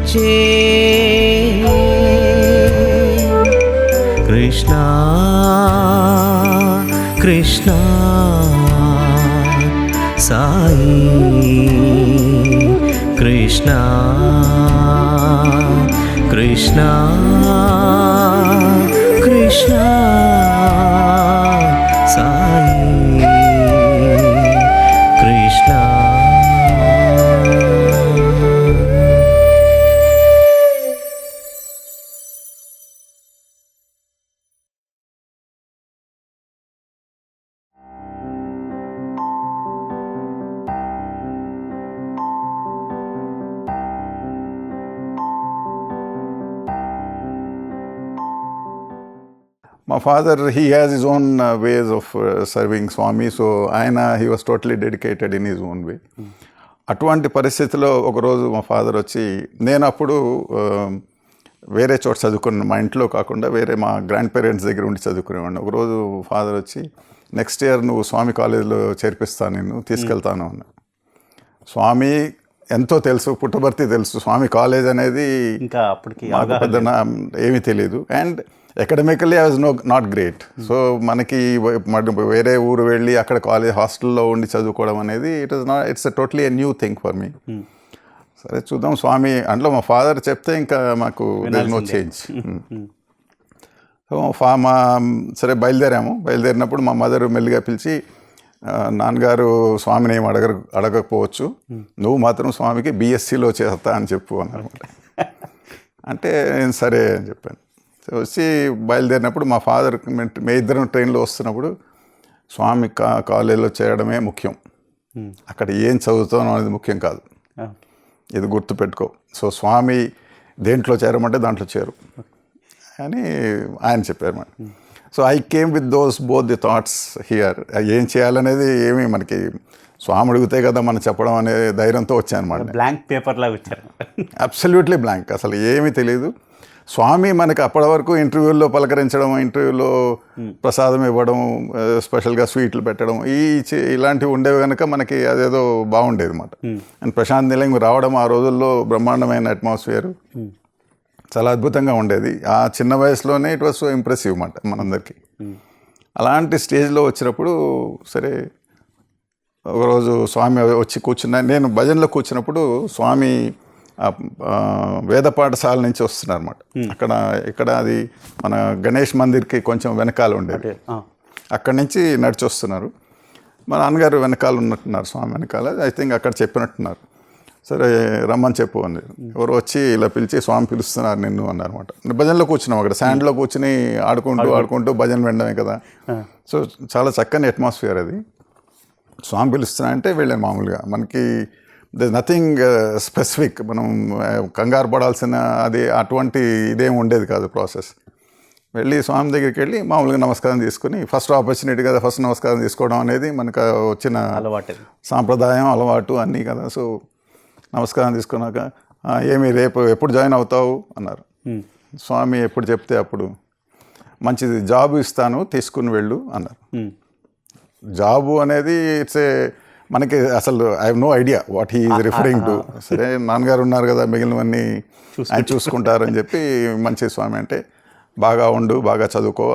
వచ్చే Krishna Krishna Sai Krishna Krishna Krishna Sai Krishna. My father, he has his own ways of serving Swami, so he was totally dedicated in his own way. అటువంటి పరిస్థితిలో ఒకరోజు మా father వచ్చి, నేను అప్పుడు వేరే చోట చదువుకున్నాను, మా ఇంట్లో కాకుండా వేరే మా గ్రాండ్ పేరెంట్స్ దగ్గర ఉండి చదువుకునేవాడిని. ఒకరోజు ఫాదర్ వచ్చి, నెక్స్ట్ ఇయర్ నువ్వు స్వామి కాలేజీలో చేర్పిస్తాను, నేను తీసుకెళ్తాను అన్న. స్వామి ఎంతో తెలుసు, పుట్టబర్తి తెలుసు, స్వామి కాలేజ్ అనేది ఇంకా అప్పటికి పెద్ద ఏమీ తెలియదు. And academically I was not great. So మనకి వేరే ఊరు వెళ్ళి అక్కడ కాలేజ్ హాస్టల్లో ఉండి చదువుకోవడం అనేది it's totally a new thing for me. సరే చూద్దాం స్వామి, అందులో మా ఫాదర్ చెప్తే ఇంకా మాకు నో చేంజ్. సో సరే బయలుదేరినప్పుడు మా మదర్ మెల్లిగా పిలిచి, నాన్నగారు స్వామిని ఏం అడగకపోవచ్చు, నువ్వు మాత్రం స్వామికి B.Sc.లో చేస్తా అని చెప్పు అన్నారు. అంటే నేను సరే అని చెప్పాను. వచ్చి బయలుదేరినప్పుడు మా ఫాదర్ మే ఇద్దరం ట్రైన్లో వస్తున్నప్పుడు, స్వామి కాలేజీలో చేరడమే ముఖ్యం, అక్కడ ఏం చదువుతానో అనేది ముఖ్యం కాదు, ఇది గుర్తుపెట్టుకో. సో స్వామి దేంట్లో చేరమంటే దాంట్లో చేరు అని ఆయన చెప్పారు అన్నమాట. So I came with both the thoughts here. ఏం చేయాలనేది ఏమీ మనకి స్వామి అడిగితే కదా మనం చెప్పడం అనే ధైర్యంతో వచ్చాను అనమాట. బ్లాంక్ పేపర్లా వచ్చారు. అబ్సల్యూట్లీ బ్లాంక్, అసలు ఏమీ తెలియదు. స్వామి మనకి అప్పటి వరకు ఇంటర్వ్యూల్లో పలకరించడం, ఇంటర్వ్యూలో ప్రసాదం ఇవ్వడం, స్పెషల్గా స్వీట్లు పెట్టడం, ఇలాంటివి ఉండేవి కనుక మనకి అదేదో బాగుండేది అన్నమాట. అండ్ ప్రశాంత్ నిలయం రావడం ఆ రోజుల్లో బ్రహ్మాండమైన అట్మాస్ఫియర్, చాలా అద్భుతంగా ఉండేది. ఆ చిన్న వయసులోనే ఇట్ వాజ్ సో ఇంప్రెసివ్ అన్నమాట మనందరికీ. అలాంటి స్టేజ్లో వచ్చినప్పుడు సరే ఒకరోజు స్వామి వచ్చి కూర్చున్నా. నేను భజనలో కూర్చున్నప్పుడు స్వామి వేద పాఠశాల నుంచి వస్తున్నారు అన్నమాట. ఇక్కడ అది మన గణేష్ మందిర్కి కొంచెం వెనకాల ఉండేది, అక్కడి నుంచి నడిచి వస్తున్నారు. మా నాన్నగారు వెనకాల ఉన్నట్టున్నారు, స్వామి వెనకాల. ఐ థింక్ అక్కడ చెప్పినట్టున్నారు. సరే రమ్మని చెప్పు అని ఎవరు వచ్చి ఇలా పిలిచి, స్వామి పిలుస్తున్నారు నిన్ను అన్నారు అనమాట. భజనలో కూర్చున్నాం, అక్కడ శాండ్లో కూర్చుని ఆడుకుంటూ భజన వినడమే కదా. సో చాలా చక్కని అట్మాస్ఫియర్ అది. స్వామి పిలుస్తున్నా అంటే వెళ్ళాను. మామూలుగా మనకి దిస్ నథింగ్ స్పెసిఫిక్, మనం కంగారు పడాల్సిన అది అటువంటి ఇదేం ఉండేది కాదు ప్రాసెస్. వెళ్ళి స్వామి దగ్గరికి వెళ్ళి మామూలుగా నమస్కారం తీసుకుని, ఫస్ట్ ఆపర్చునిటీ కదా, ఫస్ట్ నమస్కారం తీసుకోవడం అనేది మనకు వచ్చిన సాంప్రదాయం, అలవాటు అన్నీ కదా. సో నమస్కారం తీసుకున్నాక, ఏమి రేపు ఎప్పుడు జాయిన్ అవుతావు అన్నారు. స్వామి ఎప్పుడు చెప్తే అప్పుడు. మంచిది, జాబు ఇస్తాను తీసుకుని వెళ్ళు అన్నారు. జాబు అనేది ఇట్స్ మనకి అసలు I have no idea what he is referring to. సరే నాన్నగారు ఉన్నారు కదా, మిగిలినవన్నీ ఆయన చూసుకుంటారని చెప్పి, మంచి స్వామి అంటే బాగా ఉండు, బాగా చదువుకో.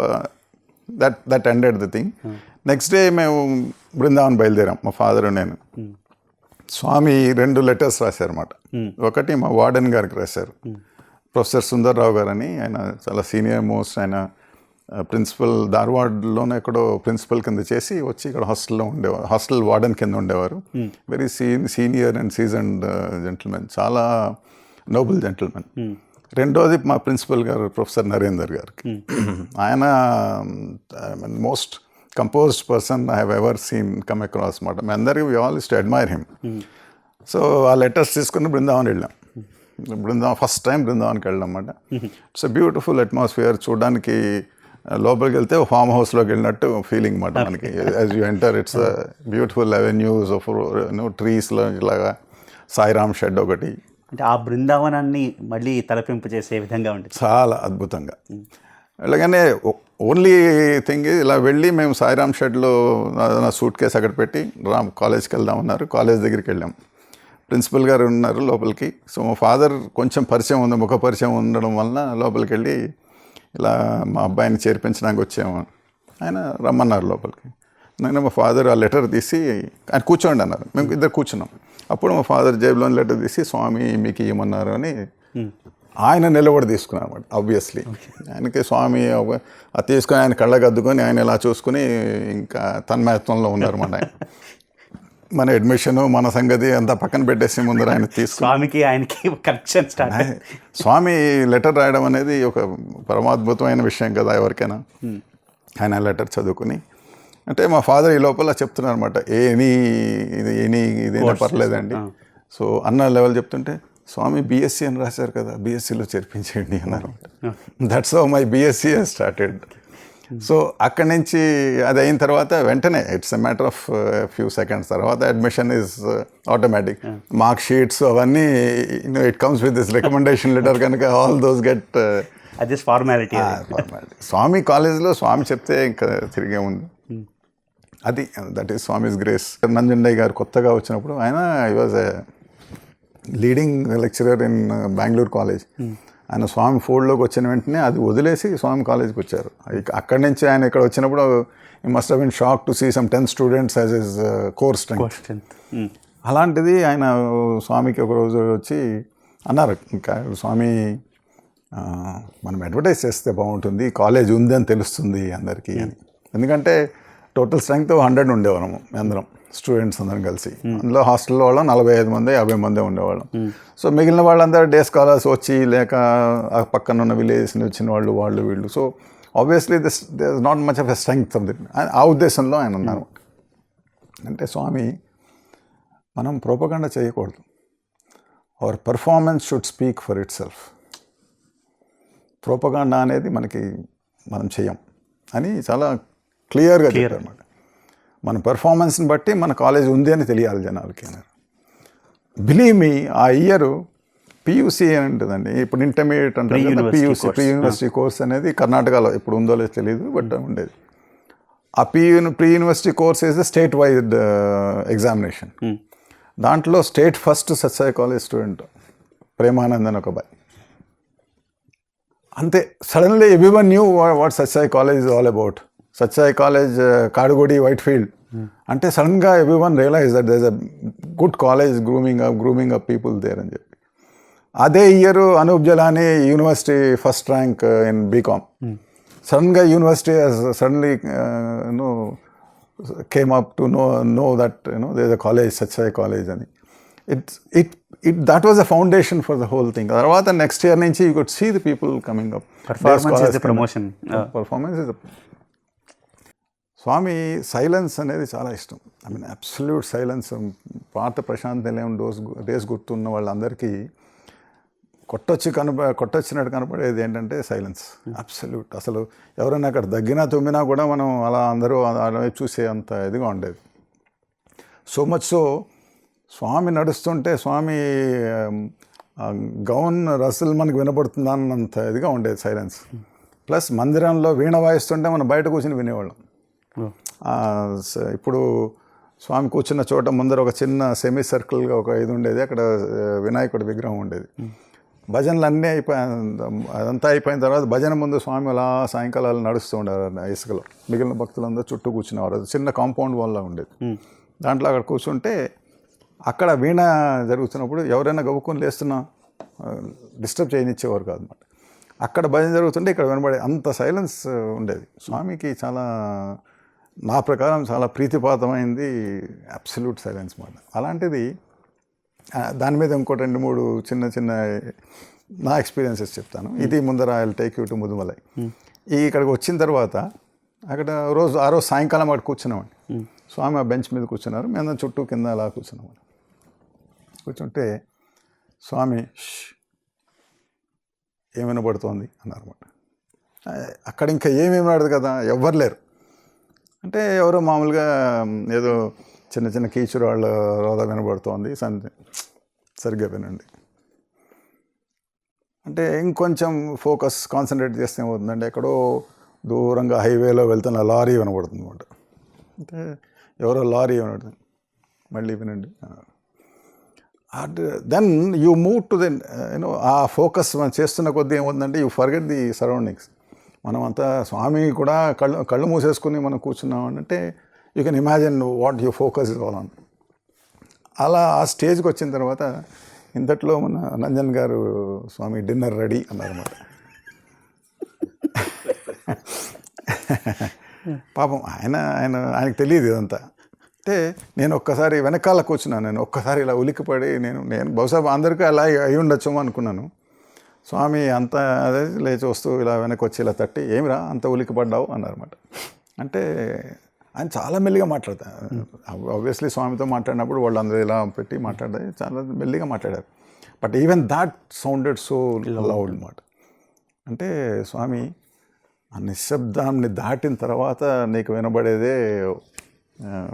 That ended the thing. Next day మేము బృందావన్ బయలుదేరాం, మా ఫాదరు నేను. స్వామి 2 లెటర్స్ రాశారన్నమాట. ఒకటి మా వార్డెన్ గారికి రాశారు, ప్రొఫెసర్ సుందర్రావు గారు అని. ఆయన చాలా సీనియర్ మోస్ట్, ఆయన ప్రిన్సిపల్ ధార్వాడ్లోనే ఎక్కడో ప్రిన్సిపల్ కింద చేసి వచ్చి ఇక్కడ హాస్టల్లో ఉండేవారు, హాస్టల్ వార్డెన్ కింద ఉండేవారు. Very senior and seasoned gentlemen, చాలా నోబుల్ జెంటిల్మెన్. రెండోది మా ప్రిన్సిపల్ గారు ప్రొఫెసర్ నరేందర్ గారికి. ఆయన most composed person I have ever seen come across మాట. మీ అందరికీ we all use to admire him. So ఆ లెటర్స్ తీసుకుని బృందావన్ వెళ్ళాం. ఫస్ట్ టైం బృందావన్కి వెళ్ళాం అన్నమాట. It's a beautiful atmosphere. చూడడానికి లోపలికి వెళ్తే ఫామ్ హౌస్లోకి వెళ్ళినట్టు ఫీలింగ్ మాట మనకి. As you enter it's beautiful avenues of ట్రీస్లో ఇలాగా సాయిరామ్ షెడ్ ఒకటి. అంటే ఆ బృందావనాన్ని మళ్ళీ తలపింపు చేసే విధంగా ఉంటుంది, చాలా అద్భుతంగా. అలాగనే ఓన్లీ థింగ్ ఇలా వెళ్ళి మేము సాయిరామ్ షెడ్లో నా సూట్ కేసు అక్కడ పెట్టి కాలేజ్కి వెళ్దామన్నారు. కాలేజ్ దగ్గరికి వెళ్ళాం. ప్రిన్సిపల్ గారు ఉన్నారు లోపలికి. సో మా ఫాదర్ కొంచెం పరిచయం ఉంది, ముఖ పరిచయం ఉండడం వలన లోపలికి వెళ్ళి ఇలా మా అబ్బాయిని చేర్పించడానికి వచ్చాము. ఆయన రమ్మన్నారు లోపలికి. నేను మా ఫాదర్ ఆ లెటర్ తీసి ఆయన కూర్చోండి అన్నారు. మేము ఇద్దరు కూర్చున్నాం. అప్పుడు మా ఫాదర్ జేబులోని లెటర్ తీసి స్వామి మీకు ఇవ్వమన్నారు అని ఆయన నిలబడి తీసుకున్నారు అన్నమాట. ఆబ్వియస్లీ ఆయనకి స్వామి అది తీసుకొని ఆయన కళ్ళకు అద్దుకొని ఆయన ఇలా చూసుకుని ఇంకా తన్మయత్వంలో ఉన్నారు మన ఆయన. మన అడ్మిషన్ మన సంగతి అంతా పక్కన పెట్టేసి ముందర ఆయన స్వామికి ఆయనకి కనెక్షన్ స్టార్ట్. స్వామి లెటర్ రాయడం అనేది ఒక పరమాద్భుతమైన విషయం కదా ఎవరికైనా. ఆయన లెటర్ చదువుకుని అంటే మా ఫాదర్ ఈ లోపల చెప్తున్నారు అనమాట, ఇదైనా పర్లేదండి. సో అన్న లెవెల్ చెప్తుంటే స్వామి B.Sc అని రాశారు కదా, B.Sc.లో చేర్పించేయండి అన్నారు. That's how my B.Sc started. So అక్కడి నుంచి అది అయిన తర్వాత వెంటనే it's a matter of few seconds తర్వాత admission is automatic. Mark sheets అవన్నీ it comes with this recommendation letter కనుక all those get formality. Swami కాలేజ్లో స్వామి చెప్తే ఇంకా తిరిగే ఉంది. అది that is Swami's grace. Nanjundaiah గారు కొత్తగా వచ్చినప్పుడు ఆయన I was a leading lecturer in Bengaluru college. ఆయన స్వామి ఫోల్డ్లోకి వచ్చిన వెంటనే అది వదిలేసి స్వామి కాలేజ్కి వచ్చారు. అక్కడి నుంచి ఆయన ఇక్కడ వచ్చినప్పుడు he must have been shock to see some 10 students as his core strength. అలాంటిది ఆయన స్వామికి ఒకరోజు వచ్చి అన్నారు, ఇంకా స్వామి మనం అడ్వర్టైజ్ చేస్తే బాగుంటుంది, కాలేజ్ ఉంది అని తెలుస్తుంది అందరికీ అని. ఎందుకంటే టోటల్ స్ట్రెంగ్త్ 100 ఉండేవాళ్ళము అందరం స్టూడెంట్స్ అందరం కలిసి. అందులో హాస్టల్లో వాళ్ళం 45 మంది 50 మంది ఉండేవాళ్ళం. సో మిగిలిన వాళ్ళందరూ డే స్కాలర్స్ వచ్చి లేక ఆ పక్కన ఉన్న విలేజెస్ నుంచి వచ్చిన వాళ్ళు వీళ్ళు. So obviously this not much of a strength of the ఆ ఉద్దేశంలో ఆయన ఉన్నారు. అంటే స్వామి మనం ప్రోపగండా చేయకూడదు, our performance should speak for it self. Propaganda అనేది మనం చెయ్యం అని చాలా క్లియర్గా చెప్పారు అన్నమాట. మన పెర్ఫార్మెన్స్ని బట్టి మన కాలేజ్ ఉంది అని తెలియాలి జనాలకి అన్నారు. బిలీవ్ మీ ఆ ఇయర్ PUC అని ఉంటుందండి, ఇప్పుడు ఇంటర్మీడియట్ అంటే PUC ప్రీ యూనివర్సిటీ కోర్స్ అనేది కర్ణాటకలో ఇప్పుడు ఉందో లేదో తెలియదు, బట్ ఉండేది. ఆ pre university course is state wide examination. దాంట్లో state first Sathya college student Premanand అని ఒక అబ్బాయి. అంతే suddenly everyone knew what Sathya college is all about. Sathya college Kadugodi Whitefield అంటే సడన్గా everyone realize that there is a good college grooming up people there అని చెప్పి. అదే year Anoop Jalani university first rank in B.Com. సడన్గా university suddenly came up to know that there is a college Satya college అని. That was a foundation for the whole thing. తర్వాత next year నుంచి you could see the people coming up. Performance is the promotion. Performance is the Swami silence అనేది చాలా ఇష్టం. I mean absolute silence. పాత ప్రశాంత్ నిలయం days గుర్తున్న వాళ్ళందరికీ కొట్టొచ్చినట్టు కనపడేది ఏంటంటే సైలెన్స్. అబ్సల్యూట్. అసలు ఎవరైనా అక్కడ దగ్గినా తుమ్మినా కూడా మనం అలా అందరూ అలా చూసే అంత ఇదిగా ఉండేది. సో మచ్ సో స్వామి నడుస్తుంటే స్వామి గౌన్ రసల్ మనకు వినపడుతుందా అన్నంత ఇదిగా ఉండేది సైలెన్స్. ప్లస్ మందిరంలో వీణ వాయిస్తుంటే మనం బయట కూర్చొని వినేవాళ్ళం. ఇప్పుడు స్వామి కూర్చున్న చోట ముందర ఒక చిన్న సెమీ సర్కిల్గా ఒక ఇది ఉండేది, అక్కడ వినాయకుడి విగ్రహం ఉండేది. భజనలు అన్నీ అదంతా అయిపోయిన తర్వాత భజన ముందు స్వామి అలా సాయంకాలాలు నడుస్తూ ఉండేవారు ఇసుకలో. మిగిలిన భక్తులందరూ చుట్టూ కూర్చునేవారు. అది చిన్న కాంపౌండ్ వాల్లా ఉండేది. దాంట్లో అక్కడ కూర్చుంటే అక్కడ వీణ జరుగుతున్నప్పుడు ఎవరైనా గవ్వుకొని లేస్తున్నా డిస్టర్బ్ చేయనిచ్చేవారు కాదన్నమాట. అక్కడ భజన జరుగుతుంటే ఇక్కడ వినబడే అంత సైలెన్స్ ఉండేది. స్వామికి చాలా నా ప్రకారం చాలా ప్రీతిపాతమైంది అబ్సల్యూట్ సైలెన్స్ మాట. అలాంటిది దాని మీద ఇంకో 2-3 చిన్న నా ఎక్స్పీరియన్సెస్ చెప్తాను. ఇది ముందర I will take you to Mudumalai. ఇక్కడికి వచ్చిన తర్వాత అక్కడ ఆ రోజు సాయంకాలం అక్కడ కూర్చున్నామండి. స్వామి ఆ బెంచ్ మీద కూర్చున్నారు, మేము చుట్టూ కింద అలా కూర్చున్నామండి. కూర్చుంటే స్వామి ఏమైనబడుతోంది అన్నారన్నమాట. అక్కడ ఇంకా ఏమేమి ఆడదు కదా, ఎవ్వరు లేరు. అంటే ఎవరో మామూలుగా ఏదో చిన్న కీచురు వాళ్ళ రోద వినబడుతోంది, సరిగ్గా వినండి అంటే ఇంకొంచెం కాన్సన్ట్రేట్ చేస్తే ఏమవుతుందంటే ఎక్కడో దూరంగా హైవేలో వెళ్తున్న లారీ వినబడుతుంది అనమాట. అంటే ఎవరో లారీ వినబడుతుంది, మళ్ళీ వినండి. Then you move to then you know uh focus మనం చేస్తున్న కొద్దీ ఏముందంటే యూ ఫర్గెట్ ది సరౌండింగ్స్. మనం అంతా స్వామి కూడా కళ్ళు మూసేసుకుని మనం కూర్చున్నాం అంటే you can imagine what you focus is all on. అలా ఆ స్టేజ్కి వచ్చిన తర్వాత ఇంతట్లో మన నంజన్ గారు స్వామి డిన్నర్ రెడీ అన్నారన్నమాట. పాపం ఆయనకు తెలియదు ఇదంతా. అంటే నేను ఒక్కసారి వెనకాల కూర్చున్నాను, నేను ఒక్కసారి ఇలా ఉలిక్కిపడి నేను బహుశా అందరికీ అలా అయి ఉండొచ్చేమో అనుకున్నాను. స్వామి అంతా అదే లేచి వస్తూ ఇలా వెనక్కి వచ్చి ఇలా తట్టి ఏమిరా అంత ఉలిక్కిపడ్డావు అన్నారన్నమాట. అంటే ఆయన చాలా మెల్లిగా మాట్లాడతారు. ఆబ్వియస్లీ స్వామితో మాట్లాడినప్పుడు వాళ్ళందరూ ఇలా పెట్టి మాట్లాడారు, చాలా మెల్లిగా మాట్లాడారు. But even that sounded so loud అన్నమాట. అంటే స్వామి ఆ నిశ్శబ్దాన్ని దాటిన తర్వాత నీకు వినబడేదే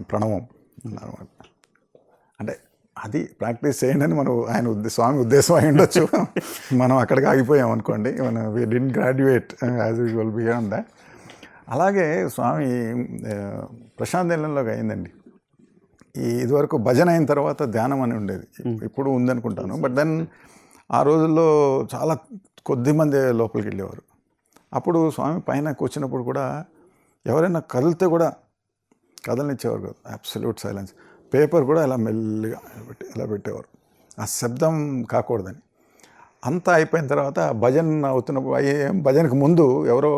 ప్రణవం అన్నమాట. అంటే అది ప్రాక్టీస్ చేయండి అని స్వామి ఉద్దేశం అయి ఉండొచ్చు. మనం అక్కడికి ఆగిపోయాం అనుకోండి, మనం we didn't graduate as usual beyond that. అలాగే స్వామి ప్రశాంత్ నిలయంలోకి అయిందండి. ఇదివరకు భజన అయిన తర్వాత ధ్యానం అని ఉండేది, ఇప్పుడు ఉందనుకుంటాను. బట్ దెన్ ఆ రోజుల్లో చాలా కొద్ది మంది లోపలికి వెళ్ళేవారు. అప్పుడు స్వామి పైన కూర్చున్నప్పుడు కూడా ఎవరైనా కదిలితే కూడా కదలనిచ్చేవారు కాదు, అబ్సల్యూట్ సైలెన్స్. పేపర్ కూడా ఇలా మెల్లిగా ఇలా పెట్టేవారు, ఆ శబ్దం కాకూడదని. అంతా అయిపోయిన తర్వాత భజన అవుతున్నప్పుడు భజనకు ముందు ఎవరో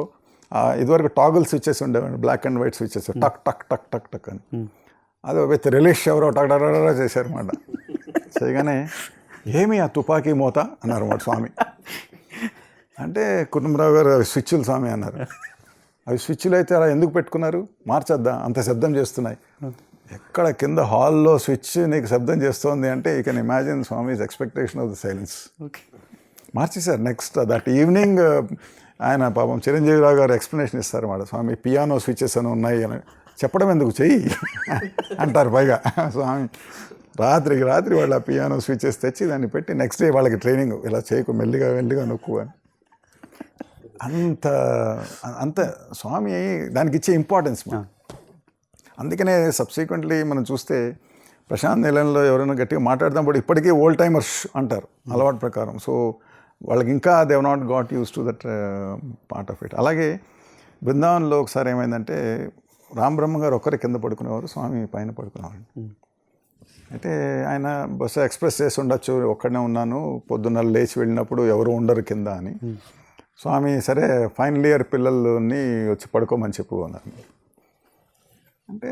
ఇదివరకు టాగుల్ స్విచ్చెస్ ఉండేవాడు, బ్లాక్ అండ్ వైట్ స్విచ్చెస్, టక్ టక్ టక్ టక్ టక్ అని. అది విత్ రిలీష్ ఎవరో టక్ టక్ చేశారన్నమాట. చేయగానే ఏమి ఆ తుపాకీ మోత అన్నారు మాట స్వామి. అంటే కుటుంబరావు గారు స్విచ్లు స్వామి అన్నారు. అవి స్విచ్లు అయితే అలా ఎందుకు పెట్టుకున్నారు, మార్చొద్దా, అంత శబ్దం చేస్తున్నాయి. ఎక్కడ కింద హాల్లో స్విచ్ నీకు శబ్దం చేస్తోంది అంటే you can imagine Swami's expectation of the silence. మార్చేశారు. నెక్స్ట్ దట్ ఈవినింగ్ ఆయన పాపం చిరంజీవిరావు గారు ఎక్స్ప్లెనేషన్ ఇస్తారు మాట, స్వామి పియానో స్విచెస్ అని ఉన్నాయి అని. చెప్పడం ఎందుకు, చెయ్యి అంటారు. పైగా స్వామి రాత్రికి రాత్రి వాళ్ళు ఆ పియానో స్విచెస్ తెచ్చి దాన్ని పెట్టి నెక్స్ట్ డే వాళ్ళకి ట్రైనింగ్, ఇలా చేయకు, మెల్లిగా నొక్కు అని. అంత స్వామి దానికి ఇచ్చే ఇంపార్టెన్స్. అందుకనే సబ్సిక్వెంట్లీ మనం చూస్తే ప్రశాంత్ నిలయంలో ఎవరైనా గట్టిగా మాట్లాడుతున్నప్పుడు ఇప్పటికీ ఓల్డ్ టైమర్స్ అంటారు అలవాటు ప్రకారం. సో వాళ్ళకి ఇంకా they have not got used to that part of it. అలాగే బృందావన్లో ఒకసారి ఏమైందంటే రామబ్రహ్మ గారు ఒక్కరి కింద పడుకునేవారు, స్వామి పైన పడుకునేవారు. అయితే ఆయన బస్సు ఎక్స్ప్రెస్ చేసి ఉండొచ్చు, ఒక్కడనే ఉన్నాను, పొద్దున్న లేచి వెళ్ళినప్పుడు ఎవరు ఉండరు కింద అని. స్వామి సరే ఫైనల్ ఇయర్ పిల్లల్ని వచ్చి పడుకోమని చెప్పు అన్నారు. అంటే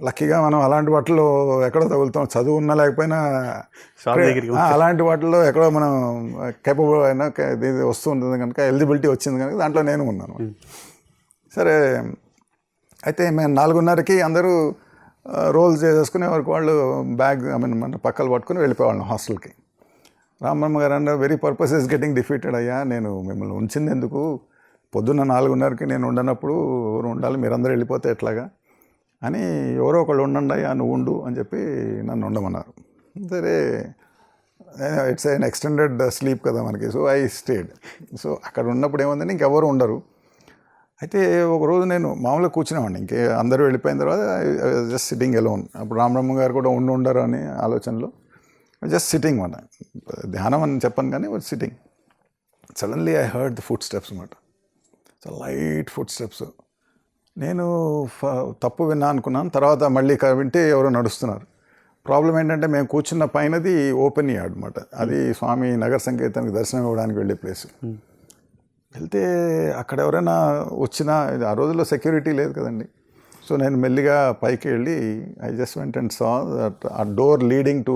లక్కీగా మనం అలాంటి వాటిలో ఎక్కడో తగులుతాం, చదువు ఉన్నా లేకపోయినా అలాంటి వాటిలో ఎక్కడో మనం కేపబుల్ అయినా ఇది వస్తూ ఉంటుంది కనుక, ఎలిజిబిలిటీ వచ్చింది కనుక దాంట్లో నేను ఉన్నాను. సరే అయితే మేము 4:30కి అందరూ రోల్స్ చేసేసుకునే వరకు వాళ్ళు బ్యాగ్ మన పక్కలు పట్టుకుని వెళ్ళిపోయేవాళ్ళం హాస్టల్కి. రామబ్రహ్మ గారు అన్నారు, very purpose is getting defeated అయ్యా, నేను మిమ్మల్ని ఉంచింది ఎందుకు, పొద్దున్న 4:30కి నేను ఉండనప్పుడు ఎవరు ఉండాలి, మీరందరూ వెళ్ళిపోతే ఎట్లాగా అని, ఎవరో ఒకళ్ళు ఉండండి అయ్యా, నువ్వు ఉండు అని చెప్పి నన్ను ఉండమన్నారు. సరే ఇట్స్ ఎన్ ఎక్స్టెండెడ్ స్లీప్ కదా మనకి, సో ఐ స్టేడ్. సో అక్కడ ఉన్నప్పుడు ఏముందని ఇంకెవరు ఉండరు. అయితే ఒకరోజు నేను మామూలుగా కూర్చునేవాడిని, ఇంకే అందరూ వెళ్ళిపోయిన తర్వాత జస్ట్ సిట్టింగ్ ఎలోన్. అప్పుడు రామబ్రహ్మ గారు కూడా ఉండరు అనే ఆలోచనలో జస్ట్ సిట్టింగ్ మన ధ్యానం అని చెప్పను కానీ sitting. Suddenly I heard the foot steps అన్నమాట, లైట్ ఫుట్ స్టెప్స్. నేను తప్పు విన్నా అనుకున్నాను, తర్వాత మళ్ళీ వింటే ఎవరో నడుస్తున్నారు. ప్రాబ్లం ఏంటంటే మేము కూర్చున్న పైనది ఓపెన్ యార్డ్ అనమాట, అది స్వామి నగర సంకీర్తనకి దర్శనం ఇవ్వడానికి వెళ్ళే ప్లేస్. వెళ్తే అక్కడ ఎవరైనా వచ్చినా, ఆ రోజుల్లో సెక్యూరిటీ లేదు కదండి. సో నేను మెల్లిగా పైకి వెళ్ళి I just went and saw that ఆ డోర్ లీడింగ్ టు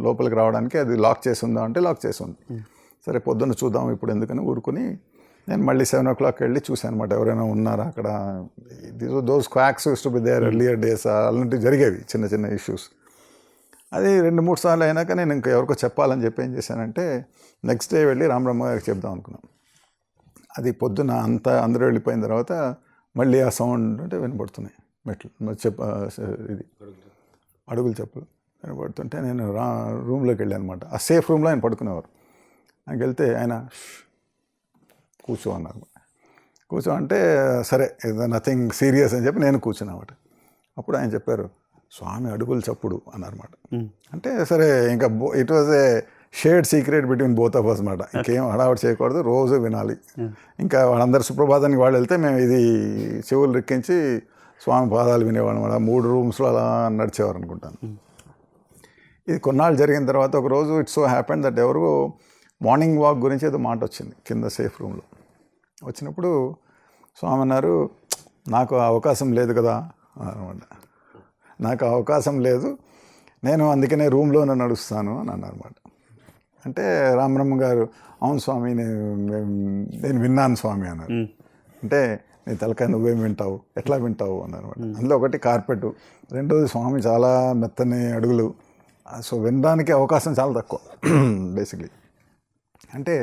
లోపలికి రావడానికి అది లాక్ చేసి ఉందా అంటే లాక్ చేసి ఉంది. సరే పొద్దున్న చూద్దాం ఇప్పుడు ఎందుకని ఊరుకుని నేను మళ్ళీ 7 o'clock వెళ్ళి చూశాను అనమాట, ఎవరైనా ఉన్నారా అక్కడ. Those quacks used to be there earlier days, అలాంటివి జరిగేవి చిన్న చిన్న ఇష్యూస్. అది 2-3 సార్లు అయినాక నేను ఇంకా ఎవరికో చెప్పాలని చెప్పి ఏం చేశానంటే నెక్స్ట్ డే వెళ్ళి రామబ్రహ్మ గారికి చెప్దాం అనుకున్నాను. అది పొద్దున అందరూ వెళ్ళిపోయిన తర్వాత మళ్ళీ ఆ సౌండ్ అంటే వినపడుతున్నాయి, మెట్లు ఇది అడుగులు చెప్పులు వినపడుతుంటే నేను రూమ్లోకి వెళ్ళాను అనమాట. ఆ సేఫ్ రూమ్లో ఆయన పడుకునేవారు. ఆయనకి వెళ్తే ఆయన కూర్చో అన్నారు. కూర్చో అంటే సరే నథింగ్ సీరియస్ అని చెప్పి నేను కూర్చున్నామాట. అప్పుడు ఆయన చెప్పారు, స్వామి అడుగులు చప్పుడు అన్నారన్నమాట. అంటే సరే ఇంకా it was a shared secret between both of us అనమాట. ఇంకేం హడావడి చేయకూడదు, రోజు వినాలి. ఇంకా వాళ్ళందరూ సుప్రభాతానికి వాళ్ళు వెళ్తే మేము ఇది చెవులు రిక్కించి స్వామి పాదాలు వినేవాళ్ళం అనమాట. 3 రూమ్స్లో అలా నడిచేవారు అనుకుంటాను. ఇది కొన్నాళ్ళు జరిగిన తర్వాత ఒకరోజు ఇట్స్ సో హ్యాపెండ్ దట్ ఎవరు మార్నింగ్ వాక్ గురించి ఏదో మాట వచ్చింది కింద సేఫ్ రూమ్లో. వచ్చినప్పుడు స్వామి అన్నారు, నాకు అవకాశం లేదు కదా అనమాట. నాకు అవకాశం లేదు, నేను అందుకనే రూమ్లోనే నడుస్తాను అని అన్నారన్నమాట. అంటే రామబ్రహ్మ గారు, అవును స్వామి నేను విన్నాను స్వామి అన్నారు. అంటే నీ తలకాయ నువ్వేం వింటావు, ఎట్లా వింటావు అన్నారన్నమాట. అందులో ఒకటి కార్పెట్, రెండోది స్వామి చాలా మెత్తని అడుగులు. సో వినడానికి అవకాశం చాలా తక్కువ బేసిక్లీ. అంటే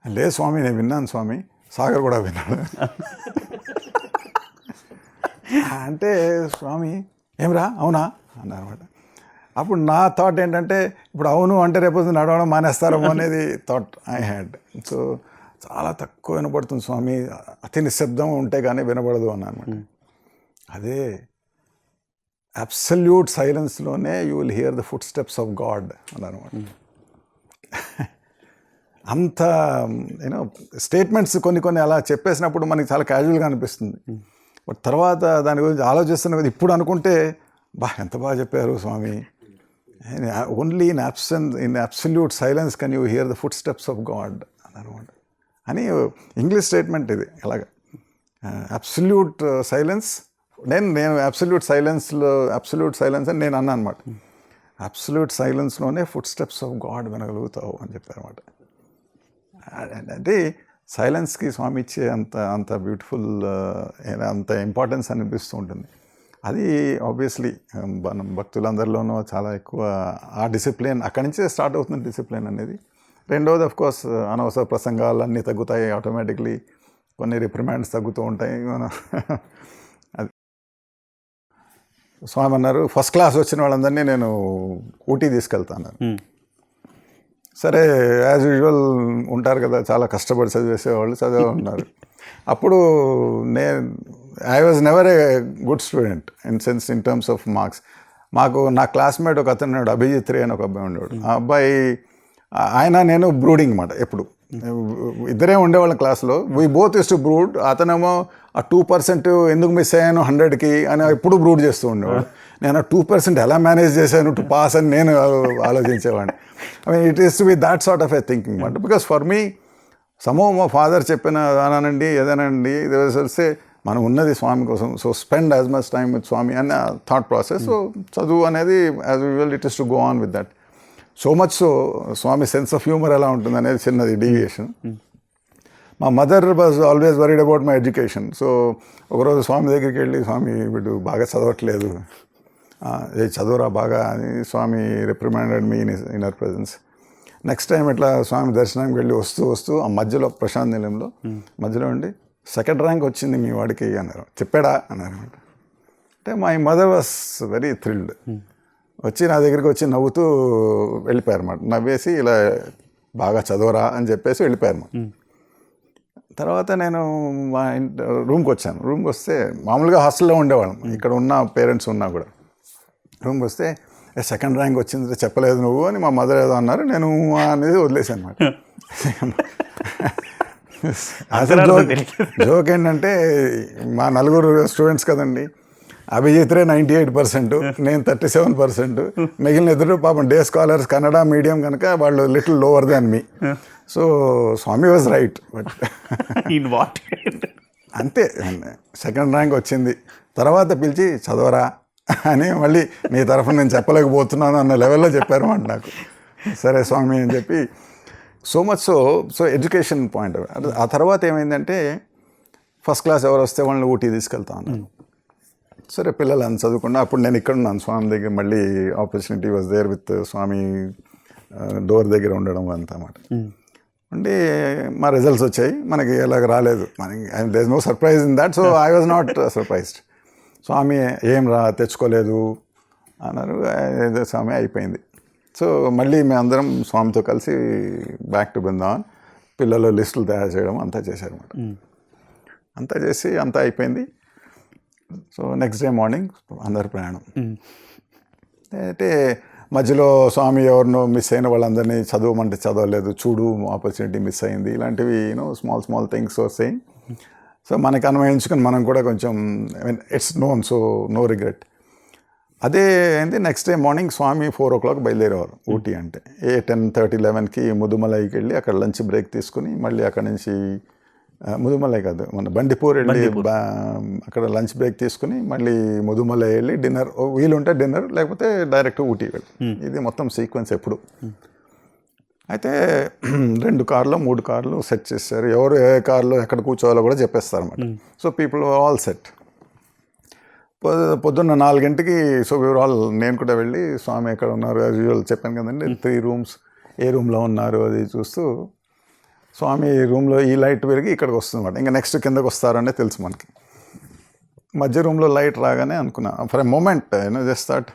లేదు స్వామి నేను విన్నాను స్వామి, సాగర్ కూడా విన్నాడు. అంటే స్వామి ఏమిరా అవునా అన్నారన్నమాట. అప్పుడు నా థాట్ ఏంటంటే, ఇప్పుడు అవును అంటే రేపు నడవడం మానేస్తారేమో అనేది థాట్ ఐ హ్యాడ్. సో చాలా తక్కువ వినపడుతుంది స్వామి, అతి నిశ్శబ్దం ఉంటే కానీ వినపడదు అన్నమాట. అదే అబ్సల్యూట్ సైలెన్స్లోనే you will hear the footsteps of God అన్నమాట. అంత యూనో స్టేట్మెంట్స్ కొన్ని అలా చెప్పేసినప్పుడు మనకి చాలా క్యాజువల్గా అనిపిస్తుంది. బట్ తర్వాత దాని గురించి ఆలోచిస్తున్న కదా ఇప్పుడు అనుకుంటే, ఎంత బాగా చెప్పారు Swami, only in absolute silence can you hear the footsteps of God అనమాట అని ఇంగ్లీష్ స్టేట్మెంట్ ఇది. అలాగా అబ్సల్యూట్ సైలెన్స్, నేను అబ్సల్యూట్ సైలెన్స్ అని నేను అన్నా అనమాట. అబ్సల్యూట్ సైలెన్స్లోనే ఫుట్ స్టెప్స్ ఆఫ్ గాడ్ వినగలుగుతావు అని చెప్పారు అనమాట. అంటే సైలెన్స్కి స్వామి ఇచ్చే అంత బ్యూటిఫుల్, అంత ఇంపార్టెన్స్ అనిపిస్తూ ఉంటుంది. అది ఆబ్వియస్లీ మనం భక్తులందరిలోనూ చాలా ఎక్కువ ఆ డిసిప్లిన్ అక్కడి నుంచే స్టార్ట్ అవుతుంది డిసిప్లిన్ అనేది. రెండవది ఆఫ్ కోర్స్ అనవసర ప్రసంగాలు అన్నీ తగ్గుతాయి ఆటోమేటిక్లీ, కొన్ని రిప్రిమాండ్స్ తగ్గుతూ ఉంటాయి. అది స్వామి అన్నారు, ఫస్ట్ క్లాస్ వచ్చిన వాళ్ళందరినీ నేను ఊటీ తీసుకెళ్తాను. సరే యాజ్ యూజువల్ ఉంటారు కదా, చాలా కష్టపడి చదివేసేవాళ్ళు చదివే ఉన్నారు. అప్పుడు I was never a good student in terms of marks. నా క్లాస్మేట్ ఒక అతను ఉన్నాడు, అభిజిత్ రే అని ఒక అబ్బాయి ఉండేవాడు. ఆ అబ్బాయి ఆయన నేను బ్రూడింగ్ అనమాట. ఎప్పుడు ఇద్దరే ఉండేవాళ్ళం క్లాస్లో. We both use to brood. అతనేమో ఆ 2% ఎందుకు మిస్ అయ్యాను 100కి అని ఎప్పుడు బ్రూడ్ చేస్తూ ఉండేవాడు. నేను ఆ 2% ఎలా మేనేజ్ చేశాను టు పాస్ అని నేను ఆలోచించేవాడిని. I mean it is to be that sort of a thinking అనమాట. బికాస్ ఫర్ మీ మా ఫాదర్ చెప్పిన అనానండి ఏదైనానండి తెలిసే మనం ఉన్నది స్వామి కోసం. So spend as much time with Swami అన్న థాట్ ప్రాసెస్. సో చదువు అనేది as usual it is to go on with that. So much so Swami sense of humour ఎలా ఉంటుంది అనేది చిన్నది డీవియేషన్. మా mother was always worried about my education. So ఒకరోజు స్వామి దగ్గరికి వెళ్ళి, స్వామి వీడు బాగా చదవట్లేదు, చదువురా బాగా అని Swami reprimanded me in our presence. Next time ఇట్లా స్వామి దర్శనానికి వెళ్ళి వస్తూ ఆ మధ్యలో ప్రశాంత్ నిలయంలో మధ్యలో ఉండి, 2nd ర్యాంక్ వచ్చింది మీ వాడికి అన్నారు. చెప్పాడా అన్నారు. అంటే my mother was very thrilled. వచ్చి నా దగ్గరికి వచ్చి నవ్వుతూ వెళ్ళిపోయారు అన్నమాట. నవ్వేసి ఇలా బాగా చదవరా అని చెప్పేసి వెళ్ళిపోయారు అన్నమాట. తర్వాత నేను మా రూమ్కి వచ్చాను. రూమ్కి వస్తే మామూలుగా హాస్టల్లో ఉండేవాళ్ళం, ఇక్కడ ఉన్న పేరెంట్స్ ఉన్నా కూడా. రూమ్కి వస్తే 2nd ర్యాంక్ వచ్చింది చెప్పలేదు నువ్వు అని మా మదర్ ఏదో అన్నారు. నేను అనేది వదిలేసాను అన్నమాట. అసలు జోక్ ఏంటంటే మా 4 స్టూడెంట్స్ కదండి, అభిజిత్ రే 98%, నేను 37%, మిగిలిన 2 పాపం డే స్కాలర్స్, కన్నడ మీడియం కనుక వాళ్ళు little lower than me. So Swami was right. But in what అంతే, 2nd ర్యాంక్ వచ్చింది. తర్వాత పిలిచి చదవరా అని మళ్ళీ నీ తరఫున నేను చెప్పలేకపోతున్నాను అన్న లెవెల్లో చెప్పారు అన్నమాట నాకు. సరే స్వామి అని చెప్పి so much so education point. ఆ తర్వాత ఏమైందంటే ఫస్ట్ క్లాస్ ఎవరు వస్తే వాళ్ళని ఊటీ తీసుకెళ్తా ఉన్నాను. సరే పిల్లలు అని చదువుకున్నా. అప్పుడు నేను ఇక్కడ ఉన్నాను స్వామి దగ్గర. మళ్ళీ opportunity was there with Swami door దగ్గర ఉండడం అంతా అన్నమాట. అంటే మా రిజల్ట్స్ వచ్చాయి, మనకి ఎలాగ రాలేదు, మనకి there is no surprise in that. So I was not surprised. Swami ఏం తెచ్చుకోలేదు అన్నారు. స్వామి అయిపోయింది. సో మళ్ళీ మేమందరం స్వామితో కలిసి బ్యాక్ టు బృందావన్, పిల్లలు లిస్టులు తయారు చేయడం అంతా చేశారన్నమాట. అంతా చేసి అంతా అయిపోయింది. సో నెక్స్ట్ డే మార్నింగ్ అందరు ప్రయాణం. అయితే మధ్యలో స్వామి ఎవరినో మిస్ అయిన వాళ్ళందరినీ చదవమంటే చదవలేదు, చూడు ఆపర్చునిటీ మిస్ అయింది, ఇలాంటివి స్మాల్ థింగ్స్ వస్తాయి. సో మనకి అన్వయించుకొని మనం కూడా కొంచెం it's known, so no regret. అదే అయింది. Next day morning Swami 4 o'clock బయలుదేరేవారు ఊటీ. అంటే 10:30, 11కి ముదుమలైకి వెళ్ళి అక్కడ లంచ్ బ్రేక్ తీసుకుని మళ్ళీ అక్కడ నుంచి ముదుమలై కాదు మన బండిపూర్ వెళ్ళి అక్కడ లంచ్ బ్రేక్ తీసుకుని మళ్ళీ ముదుమలై వెళ్ళి డిన్నర్, వీలుంటే డిన్నర్, లేకపోతే డైరెక్ట్ ఊటీ వెళ్ళి. ఇది మొత్తం సీక్వెన్స్ ఎప్పుడు. అయితే 2 కార్లు 3 కార్లు సెట్ చేశారు. ఎవరు ఏ కార్లో ఎక్కడ కూర్చోవాలో కూడా చెప్పేస్తారు అన్నమాట. So people all set. పొద్దున్న 4 గంటలకి సో వివరాలు నేను కూడా వెళ్ళి స్వామి ఎక్కడ ఉన్నారు యాజ్ యూజువల్ చెప్పాను కదండి, 3 rooms ఏ రూమ్లో ఉన్నారు అది చూస్తూ స్వామి రూమ్లో ఈ లైట్ పెరిగి ఇక్కడికి వస్తుంది అన్నమాట. ఇంకా నెక్స్ట్ కిందకు వస్తారనే తెలుసు మనకి. మధ్య రూమ్లో లైట్ రాగానే అనుకున్నా for a moment just thought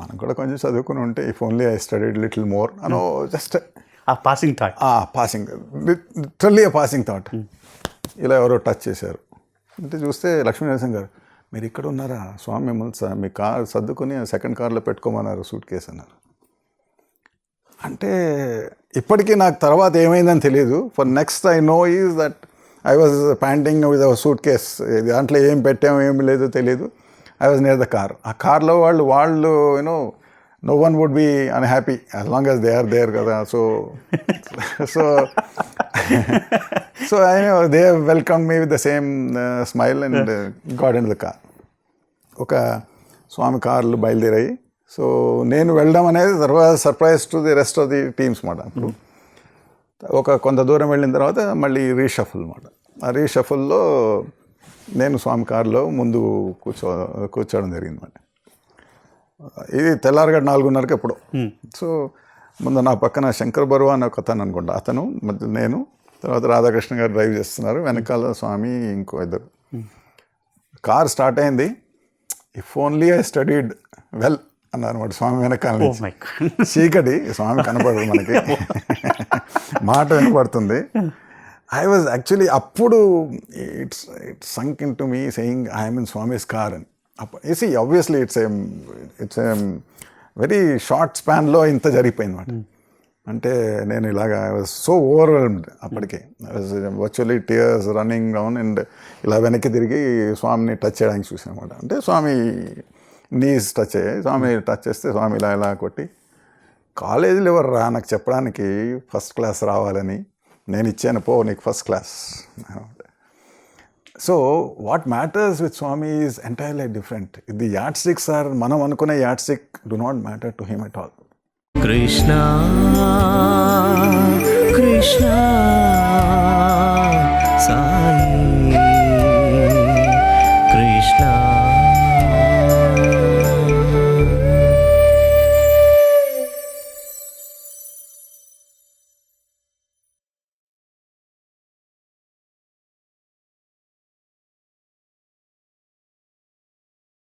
మనం కూడా కొంచెం చదువుకుని ఉంటే if only I studied little more అనో, just passing thought, literally passing thought. ఇలా ఎవరో టచ్ చేశారు అంటే చూస్తే లక్ష్మీనరసింహ గారు, మీరు ఇక్కడ ఉన్నారా, స్వామి మిమ్మల్ని మీ కార్ సర్దుకొని సెకండ్ కార్లో పెట్టుకోమన్నారు సూట్ కేసు అన్నారు. అంటే ఇప్పటికీ నాకు తర్వాత ఏమైందని తెలియదు. For next I know is that I was panting with our suitcase. దాంట్లో ఏం పెట్టాము ఏమి లేదో తెలియదు. I was near the car. ఆ కార్లో వాళ్ళు no one would be unhappy as long as they are there కదా. So so I know they welcome me with the same smile and got in the car. ఒక స్వామి కార్లు బయలుదేరాయి. So నేను వెళ్ళడం అనేది తర్వాత surprise to the rest of the teams మాట. అప్పుడు కొంత దూరం వెళ్ళిన తర్వాత మళ్ళీ రీషఫుల్ మాట. ఆ రీషఫుల్లో నేను స్వామి కారులో ముందు కూర్చోవడం జరిగింది మాట. ఇది తెల్లారగడ 4:30కి ఎప్పుడు. సో ముందు నా పక్కన శంకర్ బరువా అని ఒక అతను అనుకుంటా, అతను నేను, తర్వాత రాధాకృష్ణ గారు డ్రైవ్ చేస్తున్నారు, వెనకాల స్వామి ఇంకో ఇద్దరు. కార్ స్టార్ట్ అయింది. If only I studied well అన్నమాట స్వామి వెనకాల నుంచి. చీకటి, స్వామి కనపడదు మనకి, మాట వినపడుతుంది. ఐ వాజ్ యాక్చువల్లీ అప్పుడు it's sunk into me saying I'm in Swami's car అని. See obviously it's a very short స్పాన్లో ఇంత జరిగిపోయింది అన్నమాట. అంటే నేను ఇలాగా ఐ వాజ్ సో ఓవర్వెల్మ్డ్ అప్పటికే. I was virtually tears running down and ఇలా వెనక్కి తిరిగి స్వామిని టచ్ చేయడానికి చూసాను అనమాట. అంటే స్వామి నీస్ టచ్ అయ్యాయి. స్వామి టచ్ చేస్తే స్వామి ఇలా కొట్టి, కాలేజీలో ఎవరు రా నాకు చెప్పడానికి ఫస్ట్ క్లాస్ రావాలని, నేను ఇచ్చాను పో నీకు first class. So what matters with Swami is entirely different. The yardsticks are మనం అనుకునే yardstick do not matter to him at all. Krishna Krishna Sai